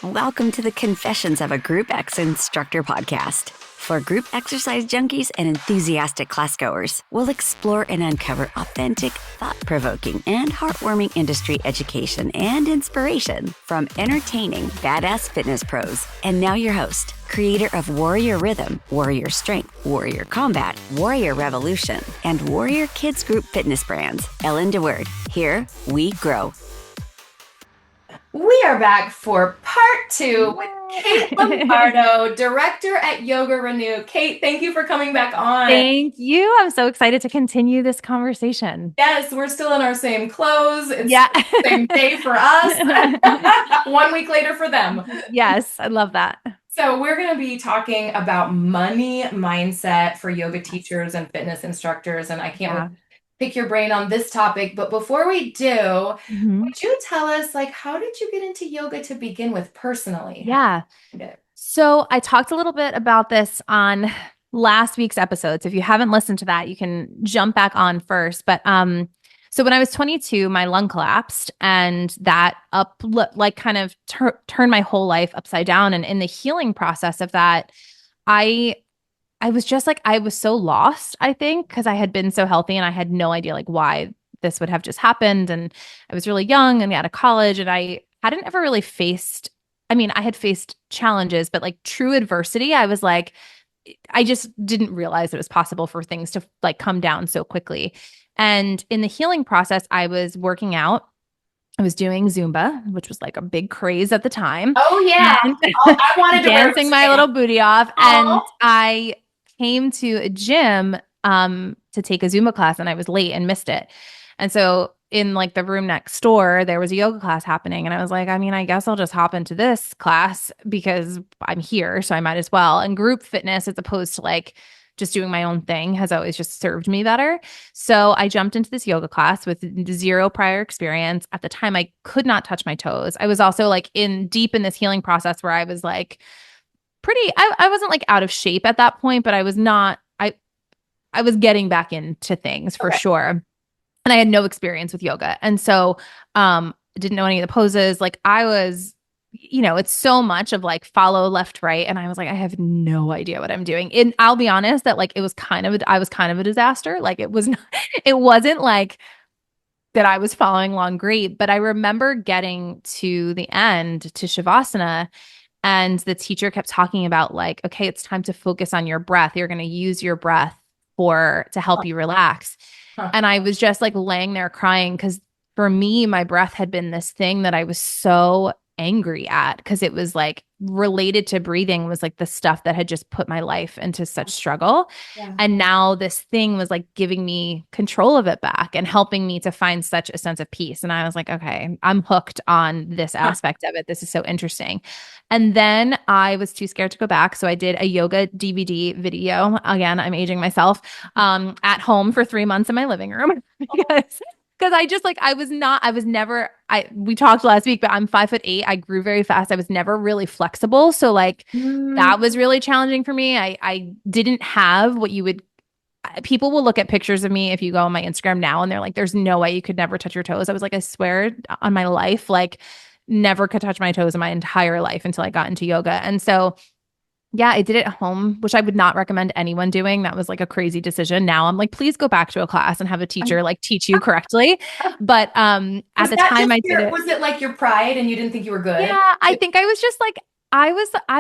Welcome to the Confessions of a Group X Instructor podcast. For group exercise junkies and enthusiastic classgoers, we'll explore and uncover authentic, thought-provoking, and heartwarming industry education and inspiration from entertaining, badass fitness pros. And now your host, creator of Warrior Rhythm, Warrior Strength, Warrior Combat, Warrior Revolution, and Warrior Kids Group fitness brands, Ellen DeWord. Here we grow. We are back for part 2 with Kate Lombardo, director at YOGARENEW. Kate, thank you for coming back on. Thank you. I'm so excited to continue this conversation. Yes, we're still in our same clothes. It's the same day for us. 1 week later for them. Yes, I love that. So we're going to be talking about money mindset for yoga teachers and fitness instructors. And I can't wait to pick your brain on this topic. But before we do, would you tell us, how did you get into yoga to begin with personally? Yeah. So I talked a little bit about this on last week's episode. So if you haven't listened to that, you can jump back on first. But so when I was 22, my lung collapsed, and that turned my whole life upside down. And in the healing process of that, I was just I was so lost, I think, because I had been so healthy and I had no idea why this would have just happened. And I was really young and out of college, and I hadn't ever really I had faced challenges, but true adversity, I was I just didn't realize it was possible for things to come down so quickly. And in the healing process, I was working out. I was doing Zumba, which was a big craze at the time. Oh yeah. I wanted to dancing my little booty off. And I came to a gym to take a Zumba class, and I was late and missed it. And so in the room next door, there was a yoga class happening. And I was I guess I'll just hop into this class because I'm here, so I might as well. And group fitness, as opposed to just doing my own thing, has always just served me better. So I jumped into this yoga class with zero prior experience. At the time, I could not touch my toes. I was also deep in this healing process where I was I wasn't out of shape at that point, but I was not, I was getting back into things for sure. And I had no experience with yoga. And so, didn't know any of the poses. I was, it's so much of follow left, right. And I was I have no idea what I'm doing. And I'll be honest that I was kind of a disaster. It was not, it wasn't that I was following along great, but I remember getting to the end to Shavasana, and the teacher kept talking about okay, it's time to focus on your breath. You're going to use your breath to help you relax. And I was just laying there crying, because for me, my breath had been this thing that I was so angry at, because it was related to breathing, was the stuff that had just put my life into such struggle. And now this thing was giving me control of it back and helping me to find such a sense of peace. And I was okay, I'm hooked on this aspect of it. This is so interesting. And then I was too scared to go back. So I did a yoga DVD video. Again, I'm aging myself, at home for 3 months in my living room because we talked last week, but I'm 5'8". I grew very fast. I was never really flexible. So that was really challenging for me. I didn't have what you would, people will look at pictures of me if you go on my Instagram now, and they're there's no way you could never touch your toes. I was I swear on my life, never could touch my toes in my entire life until I got into yoga. And so yeah, I did it at home, which I would not recommend anyone doing. That was a crazy decision. Now I'm please go back to a class and have a teacher teach you correctly. But at the time I did it. Was it your pride and you didn't think you were good? Yeah, I think I was just I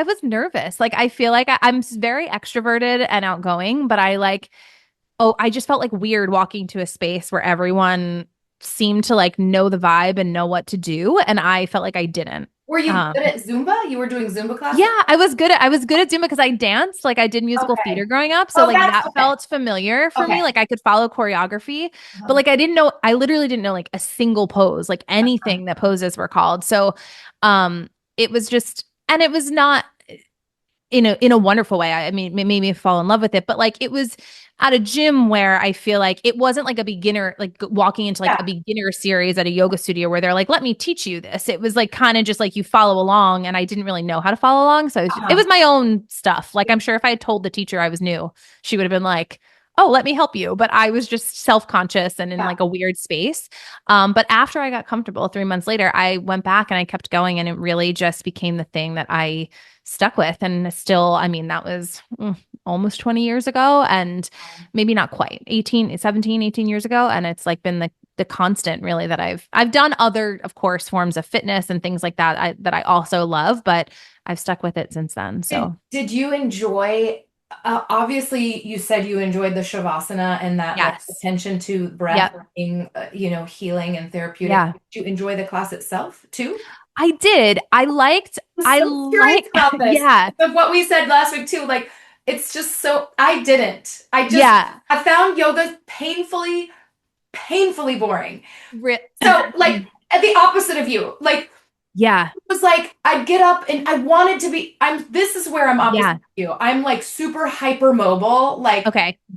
was nervous. I feel I'm very extroverted and outgoing, but I just felt weird walking to a space where everyone seemed to know the vibe and know what to do, and I felt I didn't. Were you good at Zumba? You were doing Zumba classes? Yeah, I was good at Zumba because I danced. I did musical theater growing up. So that felt familiar for me. I could follow choreography, but I literally didn't know a single pose, anything that poses were called. So it was just, and it was not in a wonderful way. I mean, it made me fall in love with it, but it was at a gym where I feel it wasn't a beginner, walking into a beginner series at a yoga studio where they're let me teach you this. It was kind of just you follow along, and I didn't really know how to follow along. So it was my own stuff. I'm sure if I had told the teacher I was new, she would have been oh, let me help you. But I was just self-conscious and in like a weird space. But after I got comfortable 3 months later, I went back and I kept going, and it really just became the thing that I stuck with. And still, I mean, that was almost 20 years ago, and maybe not quite 18 years ago. And it's like been the constant really that I've done other, of course, forms of fitness and things like that that I also love, but I've stuck with it since then. So did you enjoy, obviously you said you enjoyed the Shavasana and that like attention to breath being, healing and therapeutic. Yeah. Did you enjoy the class itself too? I did. I liked about this. Yeah. Of what we said last week too. Like, it's just so, I found yoga painfully boring. So like at the opposite of you, like, it was like, I'd get up and I wanted to be, this is where I'm opposite of you. I'm like super hypermobile, like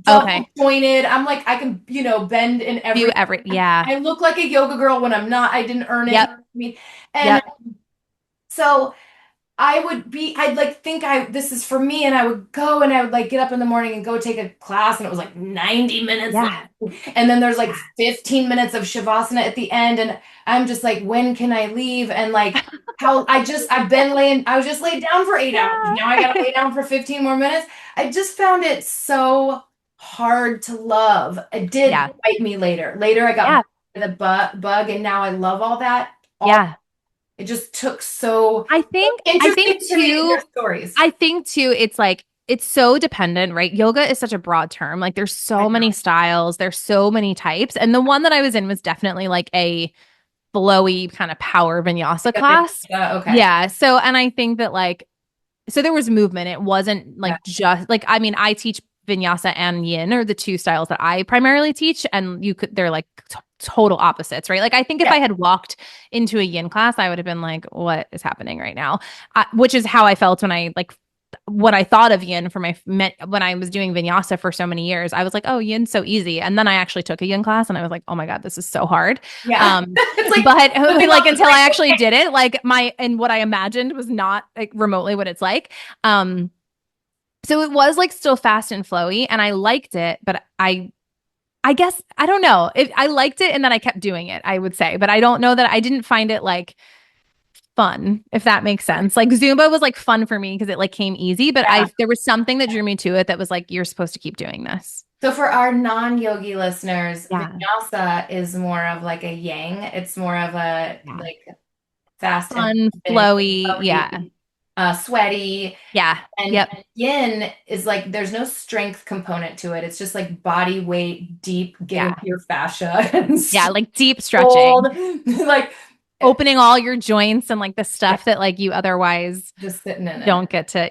double jointed. I'm like, I can, bend in every, I look like a yoga girl when I'm not, I didn't earn it. I mean, and so I'd like think this is for me, and I would go and I would like get up in the morning and go take a class, and it was like 90 minutes. And then there's like 15 minutes of Shavasana at the end. And I'm just like, when can I leave? And like I was just laid down for 8 hours. Now I got to lay down for 15 more minutes. I just found it so hard to love. It did bite me later. Later I got the bug, and now I love all that. It just took so. I think too, it's like, it's so dependent, right? Yoga is such a broad term. Like there's so many styles, there's so many types. And the one that I was in was definitely like a flowy kind of power vinyasa class. Yeah. So, and I think that like, so there was movement. It wasn't like just like, I mean, I teach vinyasa and yin are the two styles that I primarily teach. And they're like total opposites, right? Like I think if I had walked into a yin class, I would have been like, what is happening right now? Which is how I felt when I like what I thought of yin when I was doing vinyasa for so many years. I was like, oh, yin's so easy. And then I actually took a yin class and I was like, oh my God, this is so hard. It's like, but like until I actually did it, like and what I imagined was not like remotely what it's like. So it was like still fast and flowy, and I liked it, but I guess, I don't know. I liked it and then I kept doing it, I would say. But I don't know that I didn't find it like fun, if that makes sense. Like Zumba was like fun for me because it like came easy, but there was something that drew me to it that was like, you're supposed to keep doing this. So for our non-yogi listeners, vinyasa is more of like a yang. It's more of a like fast, fun, flowy, sweaty. And yin is like, there's no strength component to it. It's just like body weight, deep, getting your fascia. Like deep stretching. Like opening all your joints and like the stuff that like you otherwise just sitting in don't get to.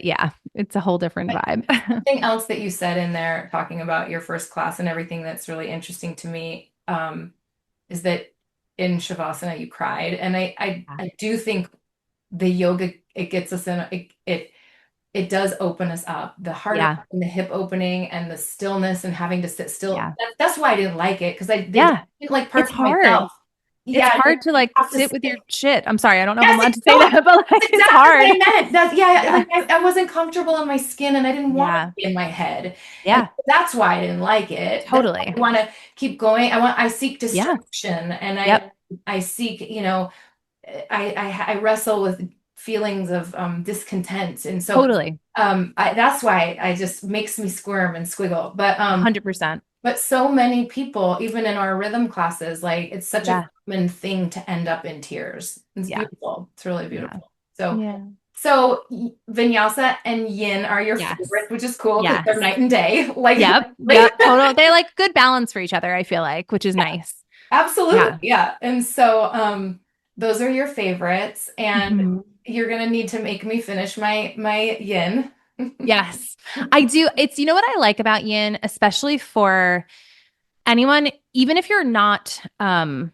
It's a whole different vibe. Something else that you said in there talking about your first class and everything that's really interesting to me is that in Shavasana you cried. And I do think the yoga, it gets us in, it does open us up. The heart and the hip opening and the stillness and having to sit still. That's why I didn't like it, because I didn't like parts of myself. It's hard to like sit with your shit. I'm sorry, I don't know if I'm allowed to say that, but like it's hard. What I meant. Like, I wasn't comfortable in my skin, and I didn't want to be in my head. And that's why I didn't like it. Totally. I want to keep going. I seek distraction, and I seek, I wrestle with feelings of discontent, and so that's why I just makes me squirm and squiggle. But 100%. But so many people, even in our rhythm classes, like it's such a common thing to end up in tears. It's beautiful. It's really beautiful. So vinyasa and yin are your favorites, which is cool because they're night and day. Like total. They're like good balance for each other, I feel like, which is nice. Absolutely. And so those are your favorites, and you're gonna need to make me finish my yin. Yes, I do. It's, what I like about yin, especially for anyone, even if you're not, even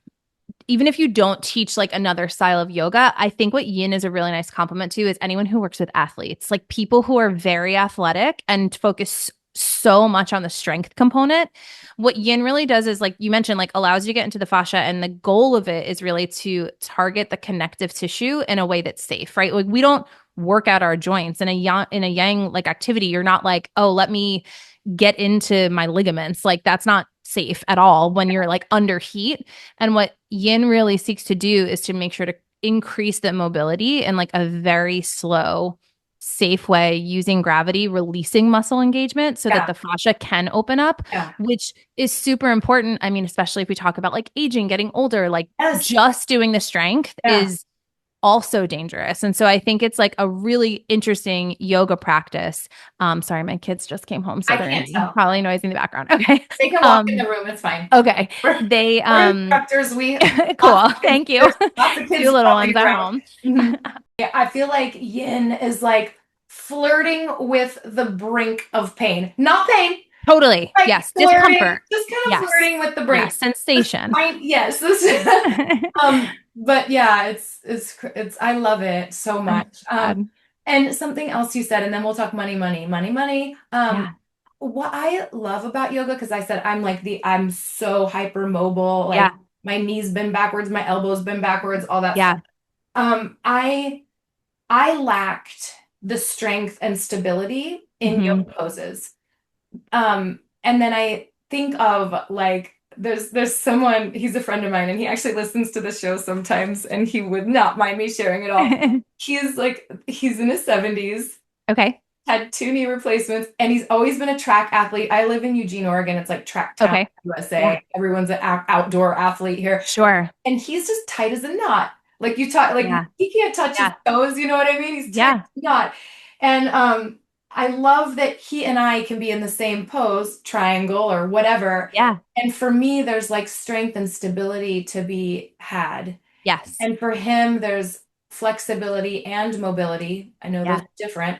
if you don't teach like another style of yoga, I think what yin is a really nice compliment to is anyone who works with athletes, like people who are very athletic and focus so much on the strength component. What yin really does is, like you mentioned, like allows you to get into the fascia, and the goal of it is really to target the connective tissue in a way that's safe, right? Like we don't work out our joints in a yang like activity. You're not like, oh, let me get into my ligaments. Like that's not safe at all when you're like under heat. And what yin really seeks to do is to make sure to increase the mobility in like a very slow, safe way, using gravity, releasing muscle engagement so that the fascia can open up, which is super important. I mean, especially if we talk about like aging, getting older, like just doing the strength is also dangerous. And so I think it's like a really interesting yoga practice. Sorry, my kids just came home, so they're probably noisy in the background. Okay. They can walk in the room, it's fine. Okay. We're instructors, cool. Thank you. Lots of kids. 2 little ones at home. Yeah, I feel like yin is like flirting with the brink of pain. Not pain. Totally. Like yes. flirting, Discomfort. Just kind of flirting with the brink. Yes. Sensation. Yes. But yeah, it's I love it so much. And something else you said, and then we'll talk money. What I love about yoga, because I said I'm so hypermobile. Like my knees bend backwards, my elbows bend backwards, all that stuff. I lacked the strength and stability in yoga poses. And then I think of like there's someone, he's a friend of mine, and he actually listens to the show sometimes, and he would not mind me sharing it all. He's in his 70s. Okay. Had 2 knee replacements, and he's always been a track athlete. I live in Eugene, Oregon. It's like track town, USA. Yeah. Everyone's an outdoor athlete here. Sure. And he's just tight as a knot. Like you talk, like he can't touch his toes. You know what I mean? He's tight as a knot. And I love that he and I can be in the same pose, triangle or whatever. Yeah. And for me, there's like strength and stability to be had. Yes. And for him, there's flexibility and mobility. I know those are different.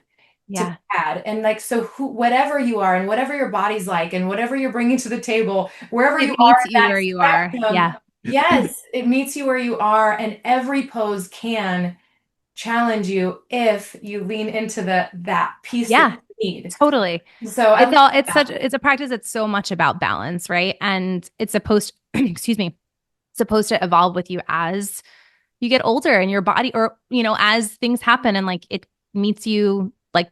To add. And like, so whatever you are and whatever your body's like and whatever you're bringing to the table, wherever you are, where you are. Yeah. Yes, it meets you where you are. And every pose can challenge you if you lean into that piece that you need. Totally. So it's a practice that's so much about balance, right? And it's supposed to evolve with you as you get older and your body, or, as things happen, and like it meets you. Like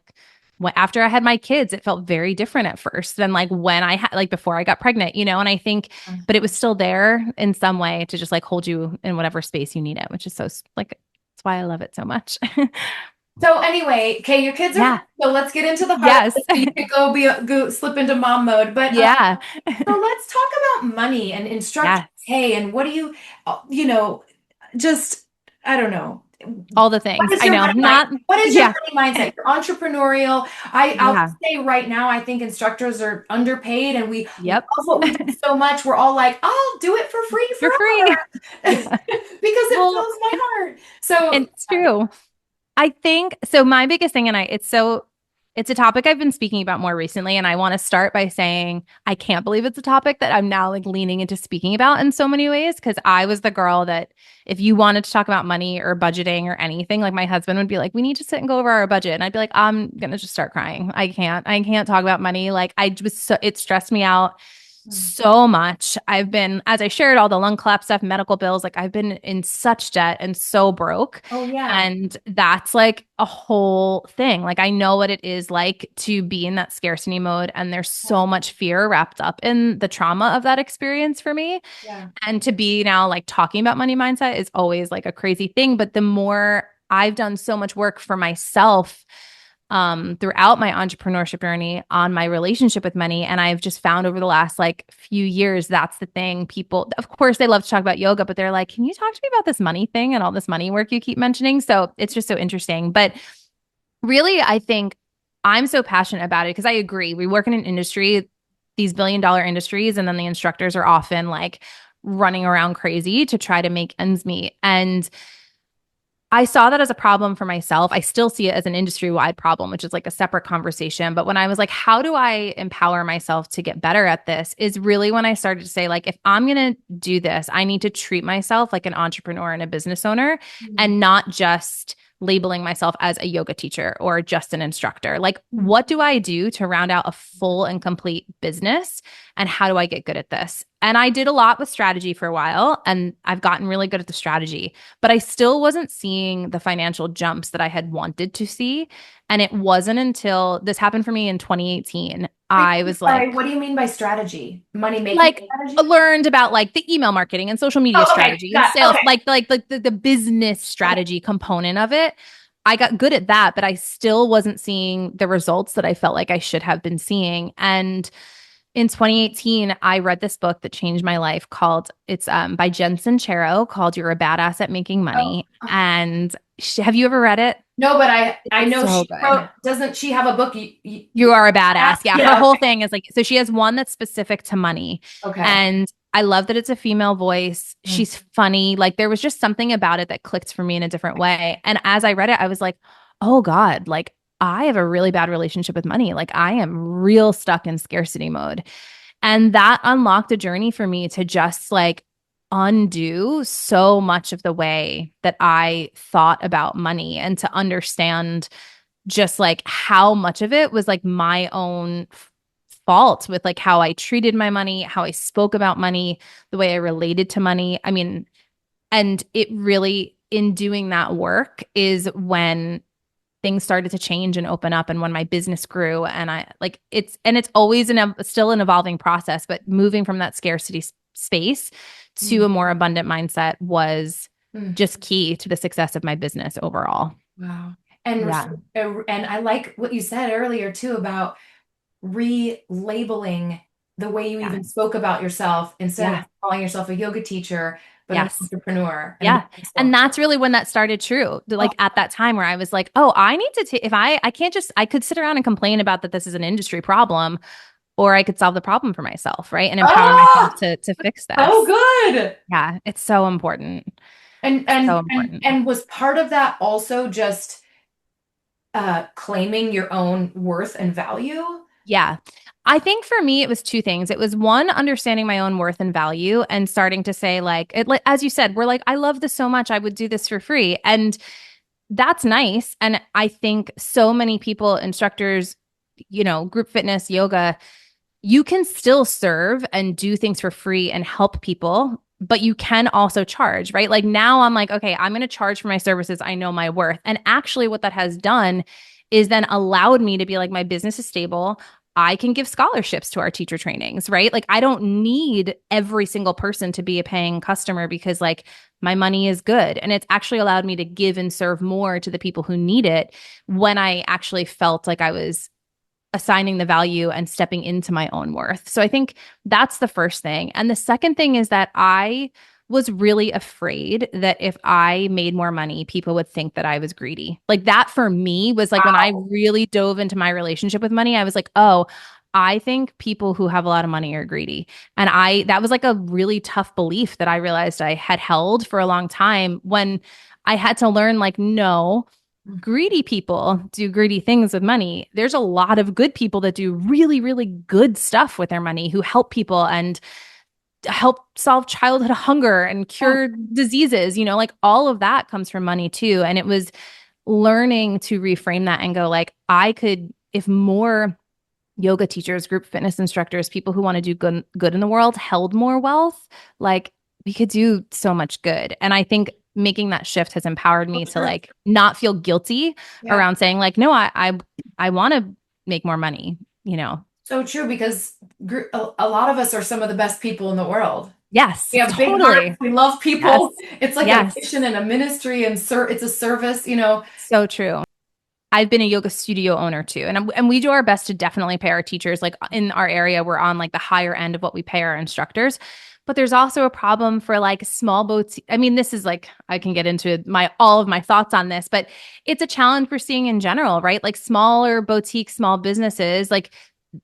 after I had my kids, it felt very different at first than like when I had, like before I got pregnant, and I think, but it was still there in some way to just like hold you in whatever space you need it, which is so like, that's why I love it so much. So anyway, okay, your kids are, so let's get into the heart. You could go slip into mom mode, but so let's talk about money and instructor pay and what do you, just, I don't know. All the things I know. What is your money mindset? You're entrepreneurial. I'll say right now, I think instructors are underpaid, and we love what we do so much. We're all like, I'll do it for free because it fills my heart. So it's true. I think so. My biggest thing, and it's a topic I've been speaking about more recently, and I want to start by saying I can't believe it's a topic that I'm now like leaning into speaking about in so many ways, because I was the girl that if you wanted to talk about money or budgeting or anything, like my husband would be like, we need to sit and go over our budget. And I'd be like, I'm going to just start crying. I can't talk about money. Like it stressed me out so much. I've been, as I shared, all the lung collapse stuff, medical bills, like I've been in such debt and so broke. Oh yeah. And that's like a whole thing. Like I know what it is like to be in that scarcity mode. And there's so much fear wrapped up in the trauma of that experience for me. Yeah. And to be now like talking about money mindset is always like a crazy thing. But the more I've done so much work for myself throughout my entrepreneurship journey on my relationship with money. And I've just found over the last like few years, that's the thing. People, of course, they love to talk about yoga, but they're like, can you talk to me about this money thing and all this money work you keep mentioning? So it's just so interesting. But really, I think I'm so passionate about it because I agree. We work in an industry, these billion-dollar industries, and then the instructors are often like running around crazy to try to make ends meet. And I saw that as a problem for myself. I still see it as an industry-wide problem, which is like a separate conversation. But when I was like, how do I empower myself to get better at this, is really when I started to say, like, if I'm going to do this, I need to treat myself like an entrepreneur and a business owner and not just labeling myself as a yoga teacher or just an instructor. Like, what do I do to round out a full and complete business? And how do I get good at this? And I did a lot with strategy for a while, and I've gotten really good at the strategy, but I still wasn't seeing the financial jumps that I had wanted to see. And it wasn't until this happened for me in 2018. I was like, what do you mean by strategy? Money making like strategy? learned about like the email marketing and social media Okay, strategy and got sales, okay. like the business strategy component of it. I got good at that, but I still wasn't seeing the results that I felt like I should have been seeing. And in 2018, I read this book that changed my life called it's by Jen Sincero called You're a Badass at Making Money. Oh. And have you ever read it? No, but I It's know so she good. wrote, doesn't she have a book? You are a badass. Yeah. Her Yeah. whole thing is like, so she has one that's specific to money. Okay. And I love that it's a female voice. Mm. She's funny. Like there was just something about it that clicked for me in a different way. And as I read it, I was like, oh God, like I have a really bad relationship with money. Like I am real stuck in scarcity mode. And that unlocked a journey for me to just like undo so much of the way that I thought about money and to understand just like how much of it was like my own fault with like how I treated my money, how I spoke about money, the way I related to money. I mean, and it really, in doing that work, is when things started to change and open up and when my business grew. And I like it's always still an evolving process, but moving from that scarcity space to a more abundant mindset was just key to the success of my business overall. Wow. And Yeah. and I like what you said earlier too about relabeling the way you even spoke about yourself instead of calling yourself a yoga teacher, but an entrepreneur. And and that's really when that started true. Like at that time where I was like, oh, I need to if I can't just I could sit around and complain about that this is an industry problem, or I could solve the problem for myself, right? And empower myself to fix this. Oh, good. Yeah, it's so important. And was part of that also just claiming your own worth and value? Yeah. I think for me, it was two things. It was one, understanding my own worth and value and starting to say, like, as you said, we're like, I love this so much. I would do this for free. And that's nice. And I think so many people, instructors, group fitness, yoga, you can still serve and do things for free and help people, but you can also charge, right? Like now I'm like, okay, I'm going to charge for my services. I know my worth. And actually, what that has done is then allowed me to be like, my business is stable. I can give scholarships to our teacher trainings, right? Like I don't need every single person to be a paying customer because like my money is good. And it's actually allowed me to give and serve more to the people who need it when I actually felt like I was assigning the value and stepping into my own worth. So I think that's the first thing. And the second thing is that I was really afraid that if I made more money, people would think that I was greedy. Like that for me was like when I really dove into my relationship with money, I was like, oh, I think people who have a lot of money are greedy. And that was like a really tough belief that I realized I had held for a long time when I had to learn like, no, greedy people do greedy things with money. There's a lot of good people that do really, really good stuff with their money who help people and help solve childhood hunger and cure diseases. Like all of that comes from money too. And it was learning to reframe that and go like, I could, if more yoga teachers, group fitness instructors, people who want to do good in the world held more wealth, like we could do so much good. And I think making that shift has empowered me to like not feel guilty around saying like, no, I want to make more money, So true, because a lot of us are some of the best people in the world. Yes, we have totally. big hearts. We love people. Yes. It's like a mission and a ministry, and it's a service. So true. I've been a yoga studio owner too. And we do our best to definitely pay our teachers. Like in our area, we're on like the higher end of what we pay our instructors. But there's also a problem for like small boats. I mean, this is like, I can get into all of my thoughts on this, but it's a challenge we're seeing in general, right? Like smaller boutique, small businesses, like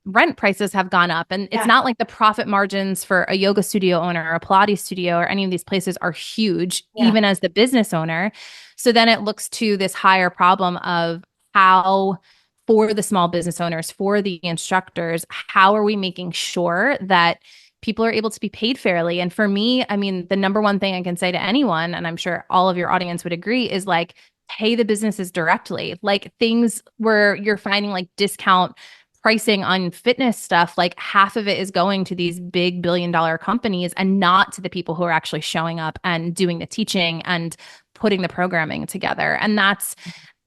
rent prices have gone up. And it's not like the profit margins for a yoga studio owner or a Pilates studio or any of these places are huge, even as the business owner. So then it looks to this higher problem of how, for the small business owners, for the instructors, how are we making sure that people are able to be paid fairly? And for me, I mean, the number one thing I can say to anyone, and I'm sure all of your audience would agree, is like, pay the businesses directly. Like things where you're finding like discount pricing on fitness stuff, like half of it is going to these big billion-dollar companies and not to the people who are actually showing up and doing the teaching and putting the programming together. And that's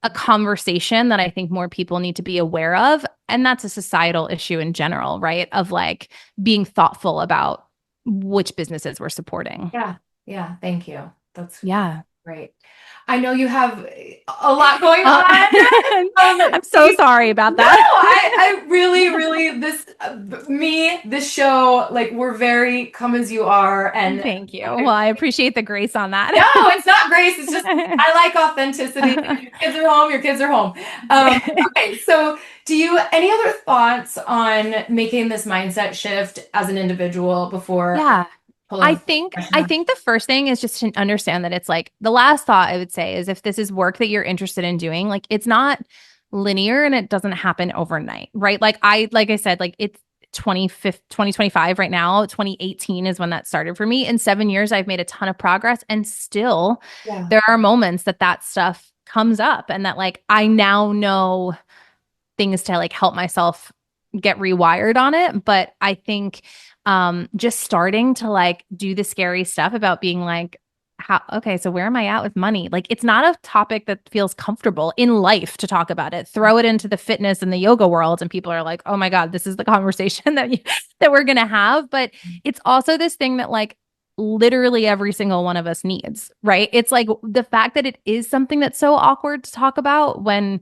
a conversation that I think more people need to be aware of. And that's a societal issue in general, right? Of like being thoughtful about which businesses we're supporting. Yeah. Yeah. Thank you. That's great. I know you have a lot going on. I'm so sorry about that. No, I really, this show, like, we're very come as you are. And thank you. Well, I appreciate the grace on that. No, it's not grace. It's just, I like authenticity. Your kids are home, your kids are home. Okay. So any other thoughts on making this mindset shift as an individual before? Yeah. I think the first thing is just to understand that it's like the last thought I would say is if this is work that you're interested in doing, like it's not linear and it doesn't happen overnight, right? Like I said, like it's 2025 right now. 2018 is when that started for me. In 7 years, I've made a ton of progress, and still there are moments that stuff comes up and that like I now know things to like help myself get rewired on it. But I think just starting to like do the scary stuff about being like, so where am I at with money? Like, it's not a topic that feels comfortable in life to talk about it. Throw it into the fitness and the yoga world, and people are like, oh my God, this is the conversation that we're going to have. But it's also this thing that like literally every single one of us needs, right? It's like the fact that it is something that's so awkward to talk about when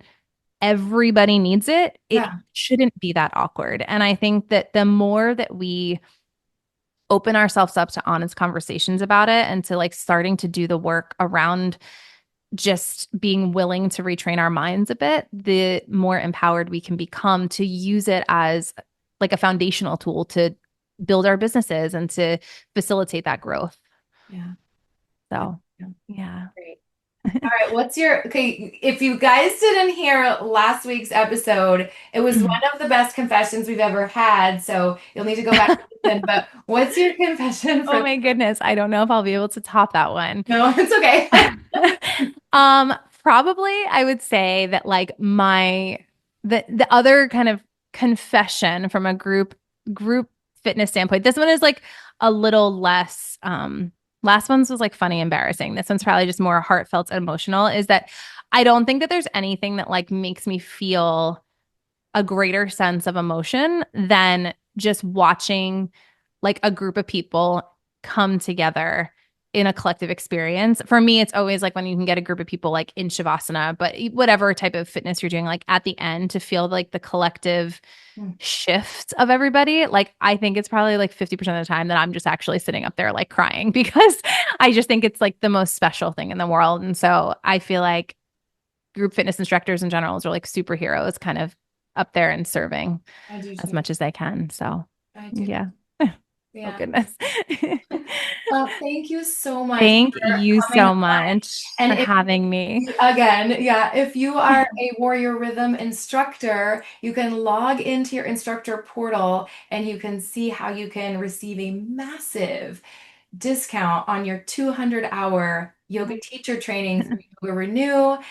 everybody needs it, it shouldn't be that awkward. And I think that the more that we open ourselves up to honest conversations about it and to like starting to do the work around just being willing to retrain our minds a bit, the more empowered we can become to use it as like a foundational tool to build our businesses and to facilitate that growth. Yeah. So, yeah. Great. All right. If you guys didn't hear last week's episode, it was one of the best confessions we've ever had. So you'll need to go back and listen. But what's your confession? Oh my goodness. I don't know if I'll be able to top that one. No, it's okay. Probably I would say that like the other kind of confession from a group fitness standpoint, this one is like a little less, last one's was like funny, embarrassing. This one's probably just more heartfelt and emotional, is that I don't think that there's anything that like makes me feel a greater sense of emotion than just watching like a group of people come together in a collective experience. For me, it's always like when you can get a group of people like in Shavasana, but whatever type of fitness you're doing, like at the end to feel like the collective shift of everybody. Like, I think it's probably like 50% of the time that I'm just actually sitting up there like crying because I just think it's like the most special thing in the world. And so I feel like group fitness instructors in general are like superheroes kind of up there and serving as much as they can. So yeah. Oh goodness. Well, thank you so much. Thank you so much for having me. Again, if you are a Warrior Rhythm instructor, you can log into your instructor portal and you can see how you can receive a massive discount on your 200-hour yoga teacher training through YOGARENEW.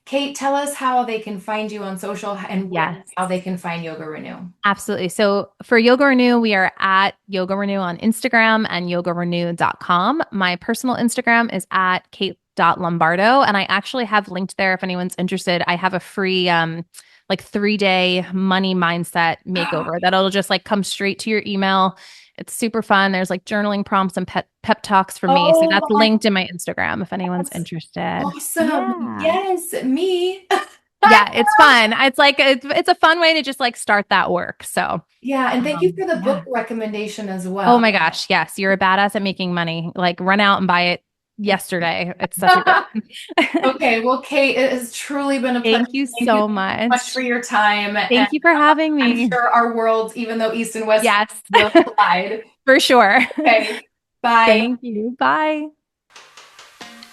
Kate, tell us how they can find you on social and how they can find YOGARENEW. Absolutely. So for YOGARENEW, we are at YOGARENEW on Instagram and yogarenew.com. My personal Instagram is at kate.lombardo. And I actually have linked there if anyone's interested. I have a free like 3-day money mindset makeover that'll just like come straight to your email. It's super fun. There's like journaling prompts and pep talks for me. So that's linked in my Instagram if anyone's interested. Awesome. Yeah. Yes, me. Yeah, it's fun. It's like it's a fun way to just like start that work. So and thank you for the book recommendation as well. Oh my gosh, yes, you're a badass at making money. Like run out and buy it yesterday. It's such a good. Okay, well, Kate, it has truly been a pleasure. Thank you so much for your time. Thank you for having me. I'm sure our worlds, even though East and West, will collide. For sure. Okay, bye. Thank you. Bye.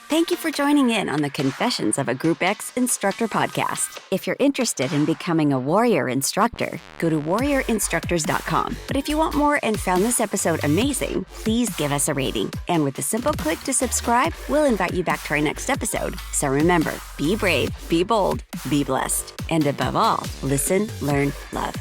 Thank you for joining in on the Confessions of a Group X Instructor podcast. If you're interested in becoming a Warrior Instructor, go to warriorinstructors.com. But if you want more and found this episode amazing, please give us a rating. And with a simple click to subscribe, we'll invite you back to our next episode. So remember, be brave, be bold, be blessed. And above all, listen, learn, love.